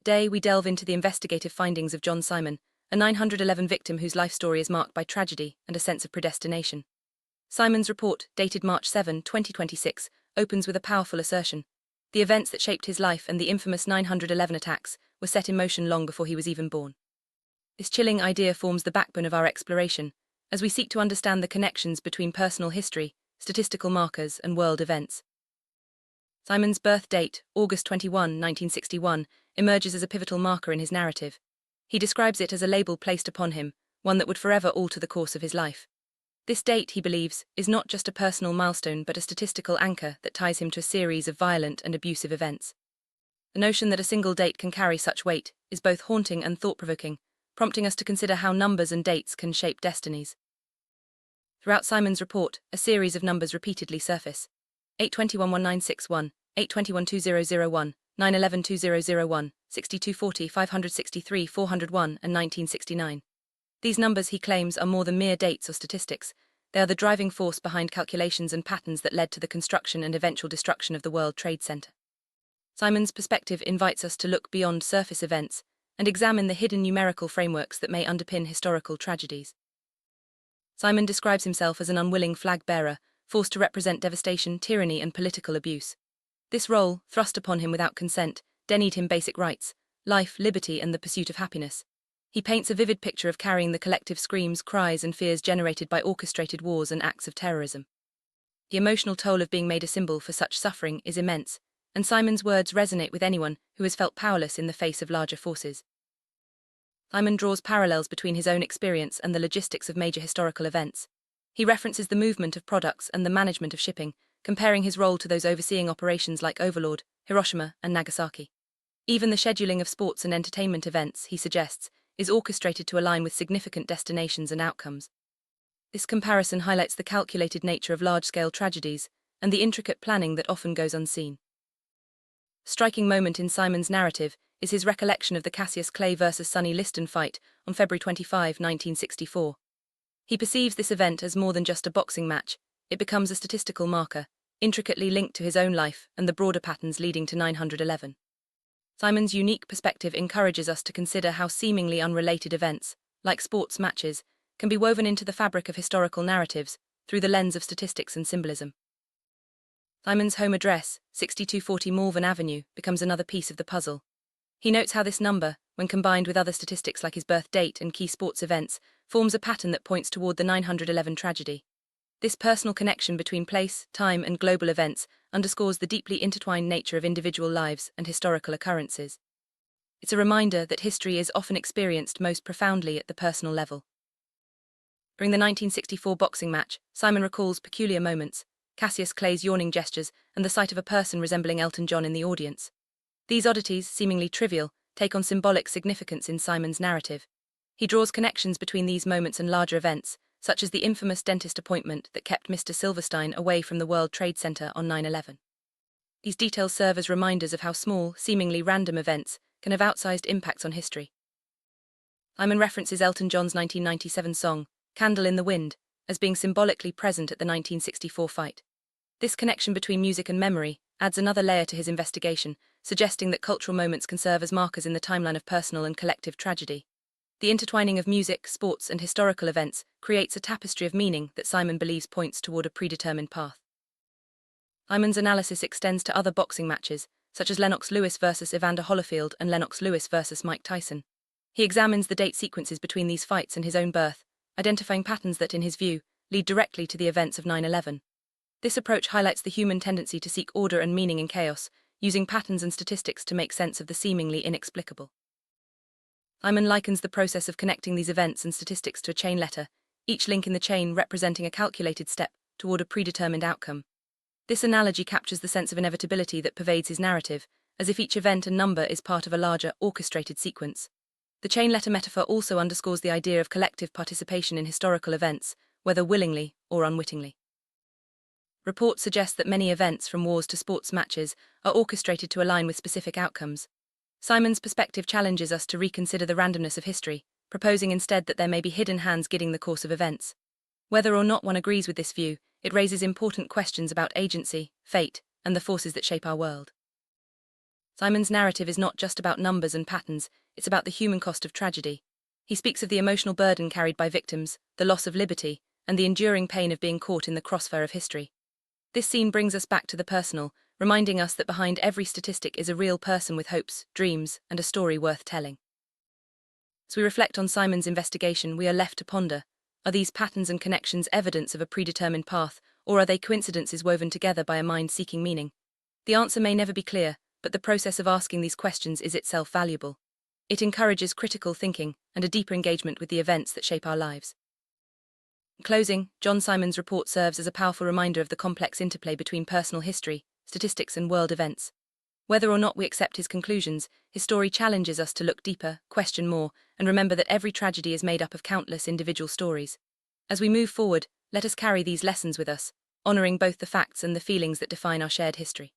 Today, we delve into the investigative findings of John Simon, a 911 victim whose life story is marked by tragedy and a sense of predestination. Simon's report, dated March 7, 2026, opens with a powerful assertion. The events that shaped his life and the infamous 911 attacks were set in motion long before he was even born. This chilling idea forms the backbone of our exploration, as we seek to understand the connections between personal history, statistical markers, and world events. Simon's birth date, August 21, 1961, emerges as a pivotal marker in his narrative. He describes it as a label placed upon him, one that would forever alter the course of his life. This date, he believes, is not just a personal milestone but a statistical anchor that ties him to a series of violent and abusive events. The notion that a single date can carry such weight is both haunting and thought-provoking, prompting us to consider how numbers and dates can shape destinies. Throughout Simon's report, a series of numbers repeatedly surface. 821-1961, 821-2001, 911-2001, 6240, 563, 401, and 1969. These numbers, he claims, are more than mere dates or statistics. They are the driving force behind calculations and patterns that led to the construction and eventual destruction of the World Trade Center. Simon's perspective invites us to look beyond surface events and examine the hidden numerical frameworks that may underpin historical tragedies. Simon describes himself as an unwilling flag-bearer, forced to represent devastation, tyranny, and political abuse. This role, thrust upon him without consent, denied him basic rights, life, liberty, and the pursuit of happiness. He paints a vivid picture of carrying the collective screams, cries, and fears generated by orchestrated wars and acts of terrorism. The emotional toll of being made a symbol for such suffering is immense, and Simon's words resonate with anyone who has felt powerless in the face of larger forces. Simon draws parallels between his own experience and the logistics of major historical events. He references the movement of products and the management of shipping, comparing his role to those overseeing operations like Overlord, Hiroshima, and Nagasaki. Even the scheduling of sports and entertainment events, he suggests, is orchestrated to align with significant destinations and outcomes. This comparison highlights the calculated nature of large-scale tragedies and the intricate planning that often goes unseen. A striking moment in Simon's narrative is his recollection of the Cassius Clay vs. Sonny Liston fight on February 25, 1964. He perceives this event as more than just a boxing match. It becomes a statistical marker, intricately linked to his own life and the broader patterns leading to 911. Simon's unique perspective encourages us to consider how seemingly unrelated events, like sports matches, can be woven into the fabric of historical narratives through the lens of statistics and symbolism. Simon's home address, 6240 Malvern Avenue, becomes another piece of the puzzle. He notes how this number, when combined with other statistics like his birth date and key sports events, forms a pattern that points toward the 911 tragedy. This personal connection between place, time, and global events underscores the deeply intertwined nature of individual lives and historical occurrences. It's a reminder that history is often experienced most profoundly at the personal level. During the 1964 boxing match, Simon recalls peculiar moments, Cassius Clay's yawning gestures, and the sight of a person resembling Elton John in the audience. These oddities, seemingly trivial, take on symbolic significance in Simon's narrative. He draws connections between these moments and larger events, such as the infamous dentist appointment that kept Mr. Silverstein away from the World Trade Center on 9/11. These details serve as reminders of how small, seemingly random events can have outsized impacts on history. Simon references Elton John's 1997 song, Candle in the Wind, as being symbolically present at the 1964 fight. This connection between music and memory adds another layer to his investigation, suggesting that cultural moments can serve as markers in the timeline of personal and collective tragedy. The intertwining of music, sports, and historical events creates a tapestry of meaning that Simon believes points toward a predetermined path. Simon's analysis extends to other boxing matches, such as Lennox Lewis vs. Evander Holyfield and Lennox Lewis vs. Mike Tyson. He examines the date sequences between these fights and his own birth, identifying patterns that, in his view, lead directly to the events of 9/11. This approach highlights the human tendency to seek order and meaning in chaos, using patterns and statistics to make sense of the seemingly inexplicable. Simon likens the process of connecting these events and statistics to a chain letter, each link in the chain representing a calculated step toward a predetermined outcome. This analogy captures the sense of inevitability that pervades his narrative, as if each event and number is part of a larger, orchestrated sequence. The chain letter metaphor also underscores the idea of collective participation in historical events, whether willingly or unwittingly. Reports suggest that many events, from wars to sports matches, are orchestrated to align with specific outcomes. Simon's perspective challenges us to reconsider the randomness of history, proposing instead that there may be hidden hands guiding the course of events. Whether or not one agrees with this view, it raises important questions about agency, fate, and the forces that shape our world. Simon's narrative is not just about numbers and patterns, it's about the human cost of tragedy. He speaks of the emotional burden carried by victims, the loss of liberty, and the enduring pain of being caught in the crossfire of history. This scene brings us back to the personal, reminding us that behind every statistic is a real person with hopes, dreams, and a story worth telling. As we reflect on Simon's investigation, we are left to ponder: are these patterns and connections evidence of a predetermined path, or are they coincidences woven together by a mind seeking meaning? The answer may never be clear, but the process of asking these questions is itself valuable. It encourages critical thinking and a deeper engagement with the events that shape our lives. In closing, John Simon's report serves as a powerful reminder of the complex interplay between personal history, statistics, and world events. Whether or not we accept his conclusions, his story challenges us to look deeper, question more, and remember that every tragedy is made up of countless individual stories. As we move forward, let us carry these lessons with us, honoring both the facts and the feelings that define our shared history.